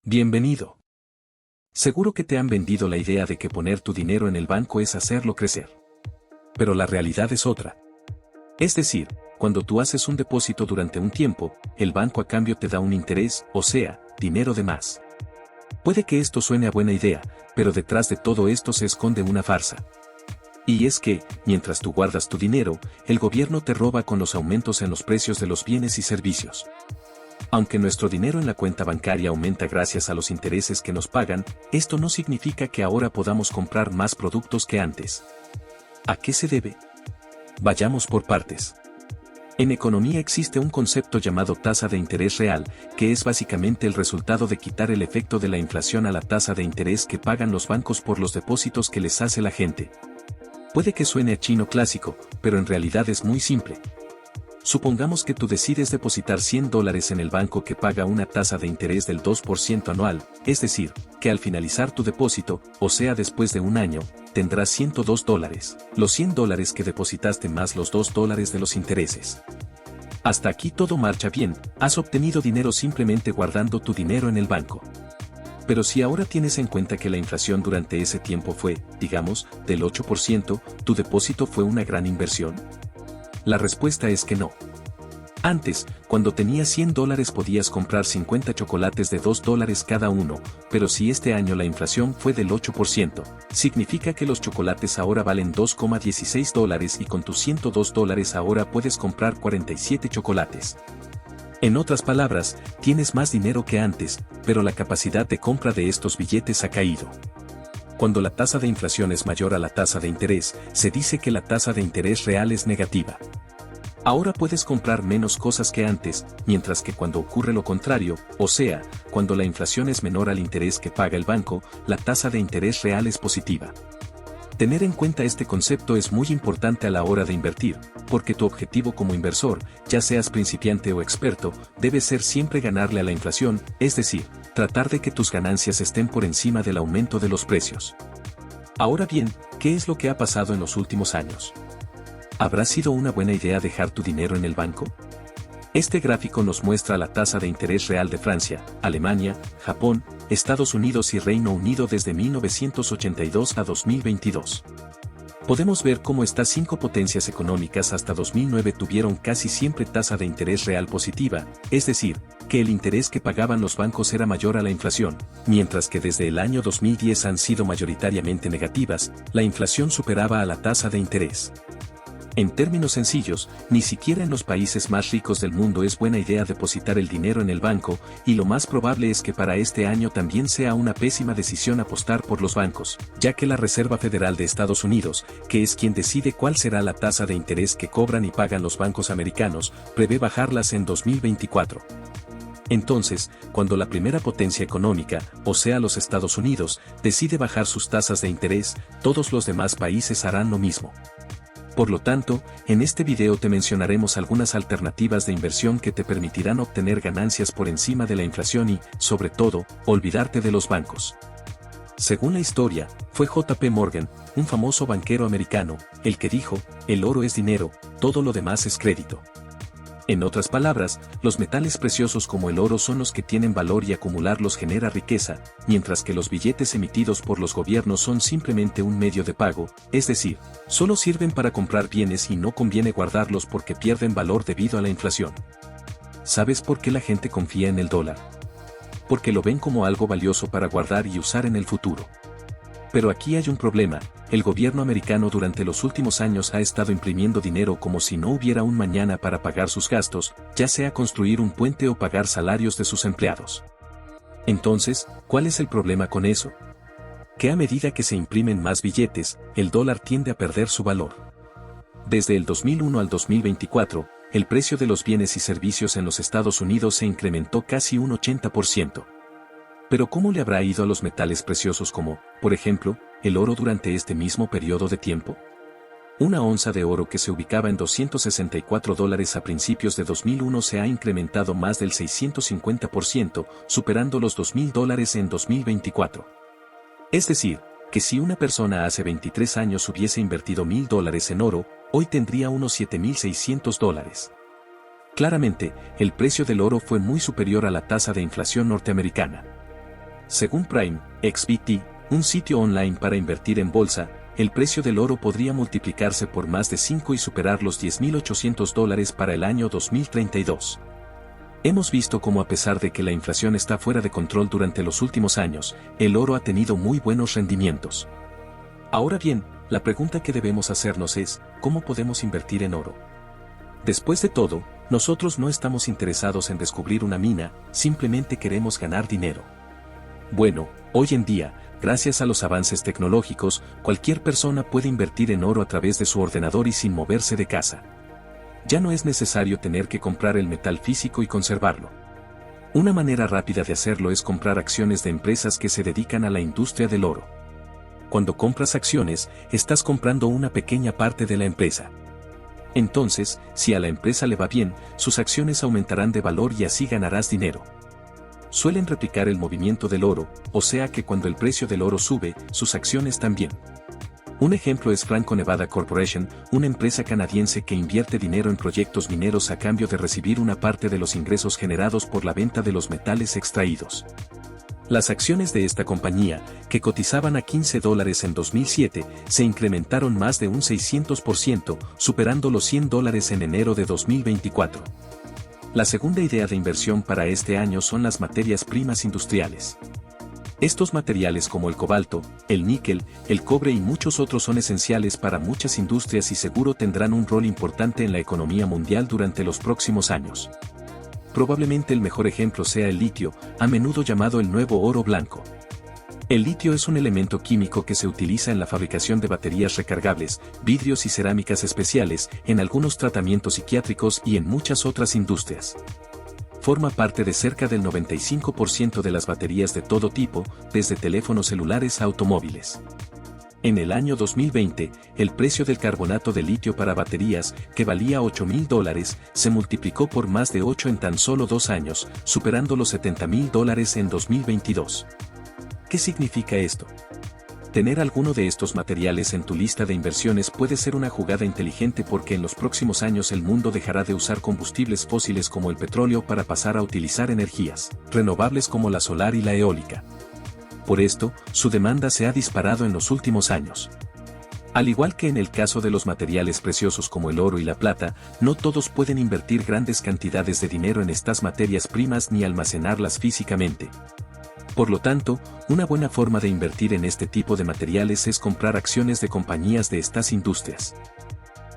Bienvenido. Seguro que te han vendido la idea de que poner tu dinero en el banco es hacerlo crecer. Pero la realidad es otra. Es decir, cuando tú haces un depósito durante un tiempo, el banco a cambio te da un interés, o sea, dinero de más. Puede que esto suene a buena idea, pero detrás de todo esto se esconde una farsa. Y es que, mientras tú guardas tu dinero, el gobierno te roba con los aumentos en los precios de los bienes y servicios. Aunque nuestro dinero en la cuenta bancaria aumenta gracias a los intereses que nos pagan, esto no significa que ahora podamos comprar más productos que antes. ¿A qué se debe? Vayamos por partes. En economía existe un concepto llamado tasa de interés real, que es básicamente el resultado de quitar el efecto de la inflación a la tasa de interés que pagan los bancos por los depósitos que les hace la gente. Puede que suene a chino clásico, pero en realidad es muy simple. Supongamos que tú decides depositar $100 en el banco que paga una tasa de interés del 2% anual, es decir, que al finalizar tu depósito, o sea después de un año, tendrás $102, los $100 que depositaste más los $2 de los intereses. Hasta aquí todo marcha bien, has obtenido dinero simplemente guardando tu dinero en el banco. Pero si ahora tienes en cuenta que la inflación durante ese tiempo fue, digamos, del 8%, ¿tu depósito fue una gran inversión? La respuesta es que no. Antes, cuando tenías $100 podías comprar 50 chocolates de $2 cada uno, pero si este año la inflación fue del 8%, significa que los chocolates ahora valen $2,16 y con tus $102 ahora puedes comprar 47 chocolates. En otras palabras, tienes más dinero que antes, pero la capacidad de compra de estos billetes ha caído. Cuando la tasa de inflación es mayor a la tasa de interés, se dice que la tasa de interés real es negativa. Ahora puedes comprar menos cosas que antes, mientras que cuando ocurre lo contrario, o sea, cuando la inflación es menor al interés que paga el banco, la tasa de interés real es positiva. Tener en cuenta este concepto es muy importante a la hora de invertir, porque tu objetivo como inversor, ya seas principiante o experto, debe ser siempre ganarle a la inflación, es decir, tratar de que tus ganancias estén por encima del aumento de los precios. Ahora bien, ¿qué es lo que ha pasado en los últimos años? ¿Habrá sido una buena idea dejar tu dinero en el banco? Este gráfico nos muestra la tasa de interés real de Francia, Alemania, Japón, Estados Unidos y Reino Unido desde 1982 a 2022. Podemos ver cómo estas 5 potencias económicas hasta 2009 tuvieron casi siempre tasa de interés real positiva, es decir, que el interés que pagaban los bancos era mayor a la inflación, mientras que desde el año 2010 han sido mayoritariamente negativas, la inflación superaba a la tasa de interés. En términos sencillos, ni siquiera en los países más ricos del mundo es buena idea depositar el dinero en el banco, y lo más probable es que para este año también sea una pésima decisión apostar por los bancos, ya que la Reserva Federal de Estados Unidos, que es quien decide cuál será la tasa de interés que cobran y pagan los bancos americanos, prevé bajarlas en 2024. Entonces, cuando la primera potencia económica, o sea los Estados Unidos, decide bajar sus tasas de interés, todos los demás países harán lo mismo. Por lo tanto, en este video te mencionaremos algunas alternativas de inversión que te permitirán obtener ganancias por encima de la inflación y, sobre todo, olvidarte de los bancos. Según la historia, fue J.P. Morgan, un famoso banquero americano, el que dijo, el oro es dinero, todo lo demás es crédito. En otras palabras, los metales preciosos como el oro son los que tienen valor y acumularlos genera riqueza, mientras que los billetes emitidos por los gobiernos son simplemente un medio de pago, es decir, solo sirven para comprar bienes y no conviene guardarlos porque pierden valor debido a la inflación. ¿Sabes por qué la gente confía en el dólar? Porque lo ven como algo valioso para guardar y usar en el futuro. Pero aquí hay un problema, el gobierno americano durante los últimos años ha estado imprimiendo dinero como si no hubiera un mañana para pagar sus gastos, ya sea construir un puente o pagar salarios de sus empleados. Entonces, ¿cuál es el problema con eso? Que a medida que se imprimen más billetes, el dólar tiende a perder su valor. Desde el 2001 al 2024, el precio de los bienes y servicios en los Estados Unidos se incrementó casi un 80%. Pero ¿cómo le habrá ido a los metales preciosos como, por ejemplo, el oro durante este mismo periodo de tiempo? Una onza de oro que se ubicaba en $264 a principios de 2001 se ha incrementado más del 650%, superando los $2,000 en 2024. Es decir, que si una persona hace 23 años hubiese invertido $1,000 en oro, hoy tendría unos $7,600. Claramente, el precio del oro fue muy superior a la tasa de inflación norteamericana. Según Prime XBT, un sitio online para invertir en bolsa, el precio del oro podría multiplicarse por más de 5 y superar los $10.800 para el año 2032. Hemos visto cómo a pesar de que la inflación está fuera de control durante los últimos años, el oro ha tenido muy buenos rendimientos. Ahora bien, la pregunta que debemos hacernos es, ¿cómo podemos invertir en oro? Después de todo, nosotros no estamos interesados en descubrir una mina, simplemente queremos ganar dinero. Bueno, hoy en día, gracias a los avances tecnológicos, cualquier persona puede invertir en oro a través de su ordenador y sin moverse de casa. Ya no es necesario tener que comprar el metal físico y conservarlo. Una manera rápida de hacerlo es comprar acciones de empresas que se dedican a la industria del oro. Cuando compras acciones, estás comprando una pequeña parte de la empresa. Entonces, si a la empresa le va bien, sus acciones aumentarán de valor y así ganarás dinero. Suelen replicar el movimiento del oro, o sea que cuando el precio del oro sube, sus acciones también. Un ejemplo es Franco-Nevada Corporation, una empresa canadiense que invierte dinero en proyectos mineros a cambio de recibir una parte de los ingresos generados por la venta de los metales extraídos. Las acciones de esta compañía, que cotizaban a $15 en 2007, se incrementaron más de un 600%, superando los $100 en enero de 2024. La segunda idea de inversión para este año son las materias primas industriales. Estos materiales como el cobalto, el níquel, el cobre y muchos otros son esenciales para muchas industrias y seguro tendrán un rol importante en la economía mundial durante los próximos años. Probablemente el mejor ejemplo sea el litio, a menudo llamado el nuevo oro blanco. El litio es un elemento químico que se utiliza en la fabricación de baterías recargables, vidrios y cerámicas especiales, en algunos tratamientos psiquiátricos y en muchas otras industrias. Forma parte de cerca del 95% de las baterías de todo tipo, desde teléfonos celulares a automóviles. En el año 2020, el precio del carbonato de litio para baterías, que valía $8.000, se multiplicó por más de 8 en tan solo 2 años, superando los $70.000 en 2022. ¿Qué significa esto? Tener alguno de estos materiales en tu lista de inversiones puede ser una jugada inteligente porque en los próximos años el mundo dejará de usar combustibles fósiles como el petróleo para pasar a utilizar energías renovables como la solar y la eólica. Por esto, su demanda se ha disparado en los últimos años. Al igual que en el caso de los materiales preciosos como el oro y la plata, no todos pueden invertir grandes cantidades de dinero en estas materias primas ni almacenarlas físicamente. Por lo tanto, una buena forma de invertir en este tipo de materiales es comprar acciones de compañías de estas industrias.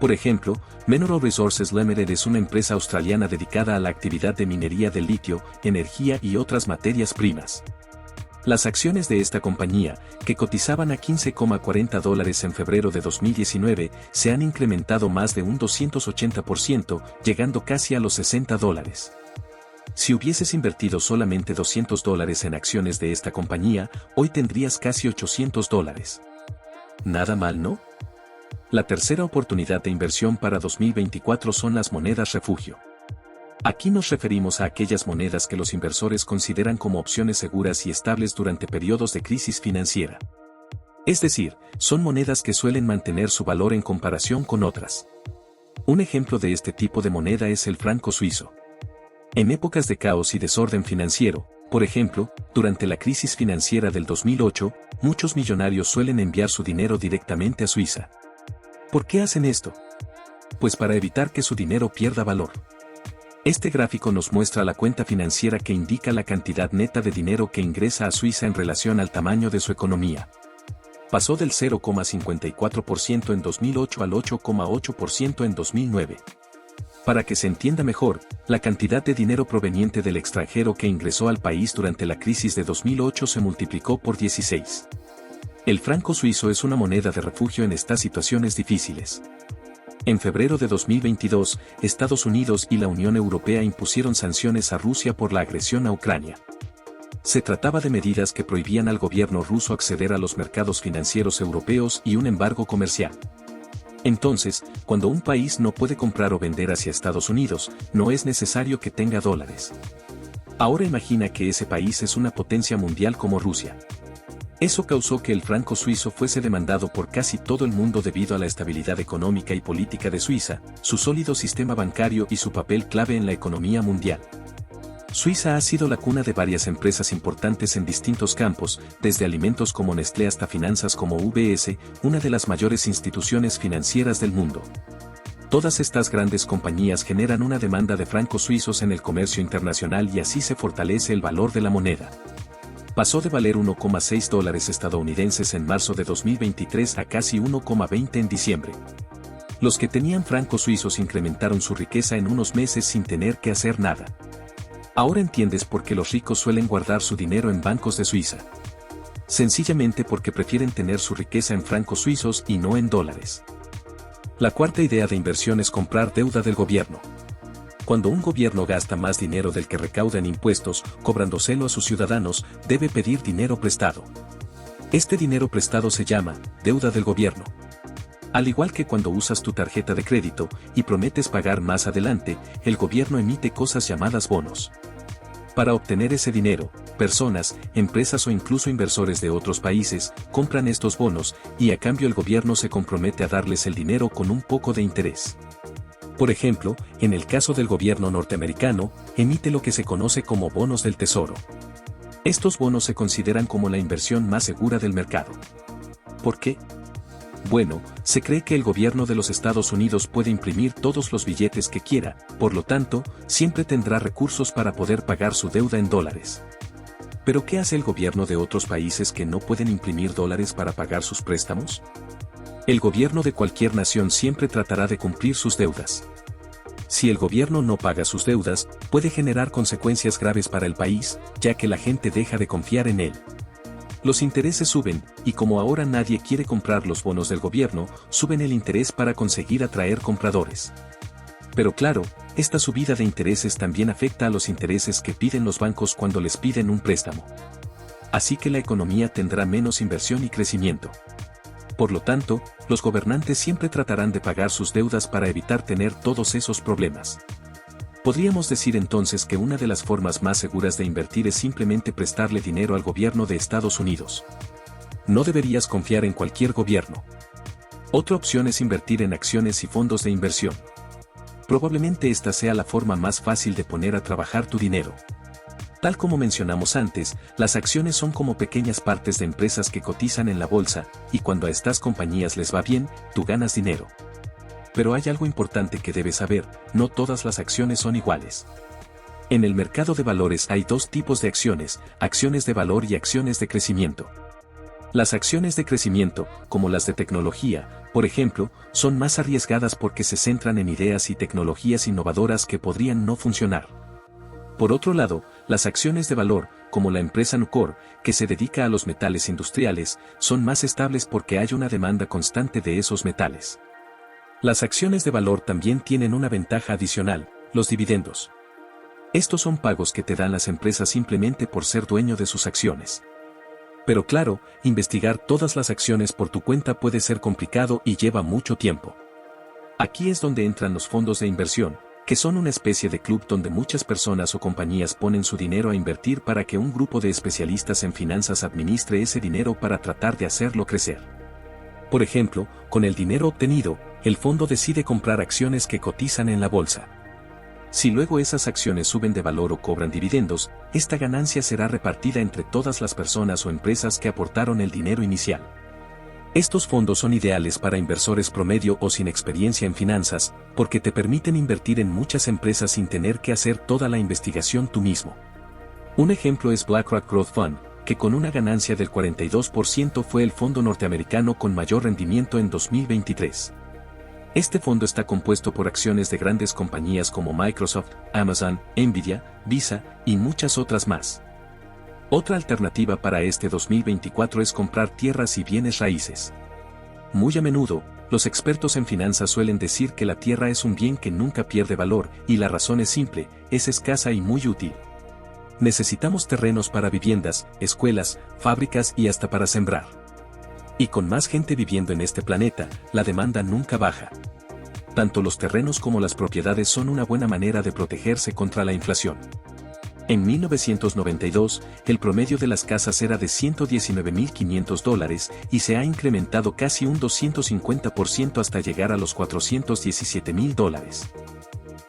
Por ejemplo, Mineral Resources Limited es una empresa australiana dedicada a la actividad de minería de litio, energía y otras materias primas. Las acciones de esta compañía, que cotizaban a $15,40 en febrero de 2019, se han incrementado más de un 280%, llegando casi a los $60. Si hubieses invertido solamente $200 en acciones de esta compañía, hoy tendrías casi $800. Nada mal, ¿no? La tercera oportunidad de inversión para 2024 son las monedas refugio. Aquí nos referimos a aquellas monedas que los inversores consideran como opciones seguras y estables durante periodos de crisis financiera. Es decir, son monedas que suelen mantener su valor en comparación con otras. Un ejemplo de este tipo de moneda es el franco suizo. En épocas de caos y desorden financiero, por ejemplo, durante la crisis financiera del 2008, muchos millonarios suelen enviar su dinero directamente a Suiza. ¿Por qué hacen esto? Pues para evitar que su dinero pierda valor. Este gráfico nos muestra la cuenta financiera que indica la cantidad neta de dinero que ingresa a Suiza en relación al tamaño de su economía. Pasó del 0,54% en 2008 al 8,8% en 2009. Para que se entienda mejor, la cantidad de dinero proveniente del extranjero que ingresó al país durante la crisis de 2008 se multiplicó por 16. El franco suizo es una moneda de refugio en estas situaciones difíciles. En febrero de 2022, Estados Unidos y la Unión Europea impusieron sanciones a Rusia por la agresión a Ucrania. Se trataba de medidas que prohibían al gobierno ruso acceder a los mercados financieros europeos y un embargo comercial. Entonces, cuando un país no puede comprar o vender hacia Estados Unidos, no es necesario que tenga dólares. Ahora imagina que ese país es una potencia mundial como Rusia. Eso causó que el franco suizo fuese demandado por casi todo el mundo debido a la estabilidad económica y política de Suiza, su sólido sistema bancario y su papel clave en la economía mundial. Suiza ha sido la cuna de varias empresas importantes en distintos campos, desde alimentos como Nestlé hasta finanzas como UBS, una de las mayores instituciones financieras del mundo. Todas estas grandes compañías generan una demanda de francos suizos en el comercio internacional y así se fortalece el valor de la moneda. Pasó de valer $1,6 estadounidenses en marzo de 2023 a casi 1,20 en diciembre. Los que tenían francos suizos incrementaron su riqueza en unos meses sin tener que hacer nada. Ahora entiendes por qué los ricos suelen guardar su dinero en bancos de Suiza. Sencillamente porque prefieren tener su riqueza en francos suizos y no en dólares. La cuarta idea de inversión es comprar deuda del gobierno. Cuando un gobierno gasta más dinero del que recauda en impuestos, cobrándoselo a sus ciudadanos, debe pedir dinero prestado. Este dinero prestado se llama deuda del gobierno. Al igual que cuando usas tu tarjeta de crédito y prometes pagar más adelante, el gobierno emite cosas llamadas bonos. Para obtener ese dinero, personas, empresas o incluso inversores de otros países compran estos bonos y a cambio el gobierno se compromete a darles el dinero con un poco de interés. Por ejemplo, en el caso del gobierno norteamericano, emite lo que se conoce como bonos del tesoro. Estos bonos se consideran como la inversión más segura del mercado. ¿Por qué? Bueno, se cree que el gobierno de los Estados Unidos puede imprimir todos los billetes que quiera, por lo tanto, siempre tendrá recursos para poder pagar su deuda en dólares. ¿Pero qué hace el gobierno de otros países que no pueden imprimir dólares para pagar sus préstamos? El gobierno de cualquier nación siempre tratará de cumplir sus deudas. Si el gobierno no paga sus deudas, puede generar consecuencias graves para el país, ya que la gente deja de confiar en él. Los intereses suben, y como ahora nadie quiere comprar los bonos del gobierno, suben el interés para conseguir atraer compradores. Pero claro, esta subida de intereses también afecta a los intereses que piden los bancos cuando les piden un préstamo. Así que la economía tendrá menos inversión y crecimiento. Por lo tanto, los gobernantes siempre tratarán de pagar sus deudas para evitar tener todos esos problemas. Podríamos decir entonces que una de las formas más seguras de invertir es simplemente prestarle dinero al gobierno de Estados Unidos. No deberías confiar en cualquier gobierno. Otra opción es invertir en acciones y fondos de inversión. Probablemente esta sea la forma más fácil de poner a trabajar tu dinero. Tal como mencionamos antes, las acciones son como pequeñas partes de empresas que cotizan en la bolsa, y cuando a estas compañías les va bien, tú ganas dinero. Pero hay algo importante que debes saber, no todas las acciones son iguales. En el mercado de valores hay dos tipos de acciones de valor y acciones de crecimiento. Las acciones de crecimiento, como las de tecnología, por ejemplo, son más arriesgadas porque se centran en ideas y tecnologías innovadoras que podrían no funcionar. Por otro lado, las acciones de valor, como la empresa Nucor, que se dedica a los metales industriales, son más estables porque hay una demanda constante de esos metales. Las acciones de valor también tienen una ventaja adicional, los dividendos. Estos son pagos que te dan las empresas simplemente por ser dueño de sus acciones. Pero claro, investigar todas las acciones por tu cuenta puede ser complicado y lleva mucho tiempo. Aquí es donde entran los fondos de inversión, que son una especie de club donde muchas personas o compañías ponen su dinero a invertir para que un grupo de especialistas en finanzas administre ese dinero para tratar de hacerlo crecer. Por ejemplo, con el dinero obtenido, el fondo decide comprar acciones que cotizan en la bolsa. Si luego esas acciones suben de valor o cobran dividendos, esta ganancia será repartida entre todas las personas o empresas que aportaron el dinero inicial. Estos fondos son ideales para inversores promedio o sin experiencia en finanzas, porque te permiten invertir en muchas empresas sin tener que hacer toda la investigación tú mismo. Un ejemplo es BlackRock Growth Fund, que con una ganancia del 42% fue el fondo norteamericano con mayor rendimiento en 2023. Este fondo está compuesto por acciones de grandes compañías como Microsoft, Amazon, Nvidia, Visa y muchas otras más. Otra alternativa para este 2024 es comprar tierras y bienes raíces. Muy a menudo, los expertos en finanzas suelen decir que la tierra es un bien que nunca pierde valor, y la razón es simple, es escasa y muy útil. Necesitamos terrenos para viviendas, escuelas, fábricas y hasta para sembrar. Y con más gente viviendo en este planeta, la demanda nunca baja. Tanto los terrenos como las propiedades son una buena manera de protegerse contra la inflación. En 1992, el promedio de las casas era de $119.500 y se ha incrementado casi un 250% hasta llegar a los $417.000.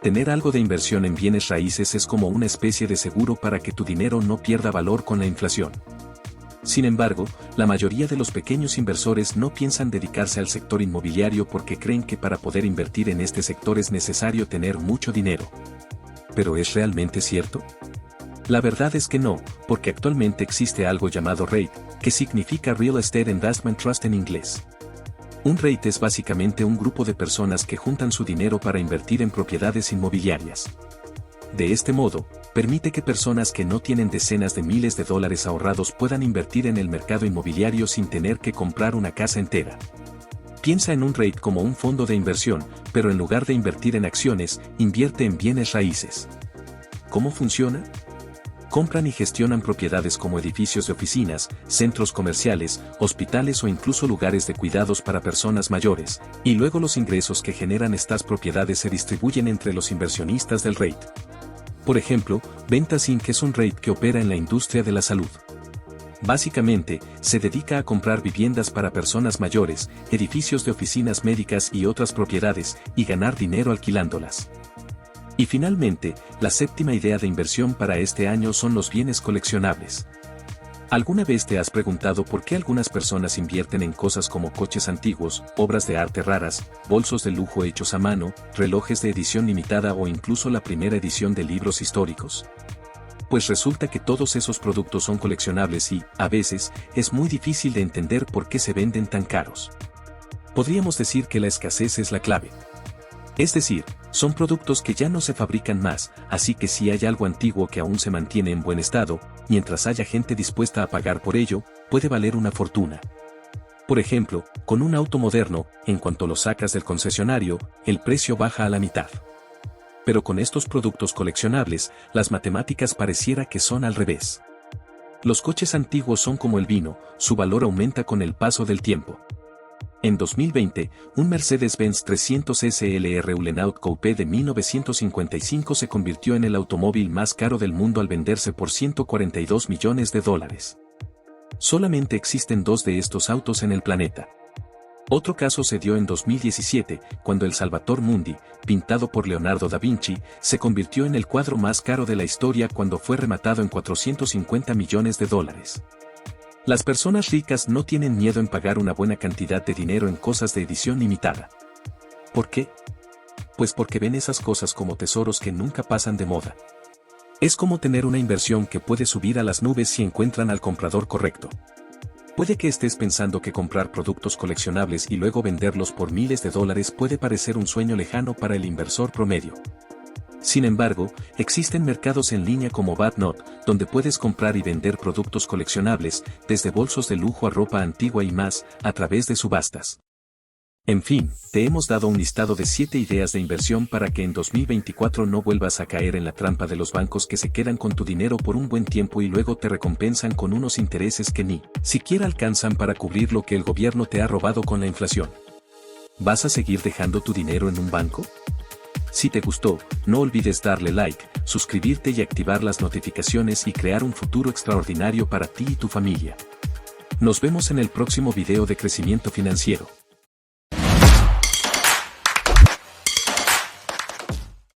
Tener algo de inversión en bienes raíces es como una especie de seguro para que tu dinero no pierda valor con la inflación. Sin embargo, la mayoría de los pequeños inversores no piensan dedicarse al sector inmobiliario porque creen que para poder invertir en este sector es necesario tener mucho dinero. ¿Pero es realmente cierto? La verdad es que no, porque actualmente existe algo llamado REIT, que significa Real Estate Investment Trust en inglés. Un REIT es básicamente un grupo de personas que juntan su dinero para invertir en propiedades inmobiliarias. De este modo, permite que personas que no tienen decenas de miles de dólares ahorrados puedan invertir en el mercado inmobiliario sin tener que comprar una casa entera. Piensa en un REIT como un fondo de inversión, pero en lugar de invertir en acciones, invierte en bienes raíces. ¿Cómo funciona? Compran y gestionan propiedades como edificios de oficinas, centros comerciales, hospitales o incluso lugares de cuidados para personas mayores, y luego los ingresos que generan estas propiedades se distribuyen entre los inversionistas del REIT. Por ejemplo, Ventas Inc. es un REIT que opera en la industria de la salud. Básicamente, se dedica a comprar viviendas para personas mayores, edificios de oficinas médicas y otras propiedades, y ganar dinero alquilándolas. Y finalmente, la séptima idea de inversión para este año son los bienes coleccionables. ¿Alguna vez te has preguntado por qué algunas personas invierten en cosas como coches antiguos, obras de arte raras, bolsos de lujo hechos a mano, relojes de edición limitada o incluso la primera edición de libros históricos? Pues resulta que todos esos productos son coleccionables y, a veces, es muy difícil de entender por qué se venden tan caros. Podríamos decir que la escasez es la clave. Es decir, son productos que ya no se fabrican más, así que si hay algo antiguo que aún se mantiene en buen estado, mientras haya gente dispuesta a pagar por ello, puede valer una fortuna. Por ejemplo, con un auto moderno, en cuanto lo sacas del concesionario, el precio baja a la mitad. Pero con estos productos coleccionables, las matemáticas pareciera que son al revés. Los coches antiguos son como el vino, su valor aumenta con el paso del tiempo. En 2020, un Mercedes-Benz 300 SLR Uhlenaut Coupe de 1955 se convirtió en el automóvil más caro del mundo al venderse por $142 millones. Solamente existen 2 de estos autos en el planeta. Otro caso se dio en 2017, cuando el Salvator Mundi, pintado por Leonardo da Vinci, se convirtió en el cuadro más caro de la historia cuando fue rematado en $450 millones. Las personas ricas no tienen miedo en pagar una buena cantidad de dinero en cosas de edición limitada. ¿Por qué? Pues porque ven esas cosas como tesoros que nunca pasan de moda. Es como tener una inversión que puede subir a las nubes si encuentran al comprador correcto. Puede que estés pensando que comprar productos coleccionables y luego venderlos por miles de dólares puede parecer un sueño lejano para el inversor promedio. Sin embargo, existen mercados en línea como Badnot, donde puedes comprar y vender productos coleccionables, desde bolsos de lujo a ropa antigua y más, a través de subastas. En fin, te hemos dado un listado de 7 ideas de inversión para que en 2024 no vuelvas a caer en la trampa de los bancos que se quedan con tu dinero por un buen tiempo y luego te recompensan con unos intereses que ni siquiera alcanzan para cubrir lo que el gobierno te ha robado con la inflación. ¿Vas a seguir dejando tu dinero en un banco? Si te gustó, no olvides darle like, suscribirte y activar las notificaciones y crear un futuro extraordinario para ti y tu familia. Nos vemos en el próximo video de crecimiento financiero.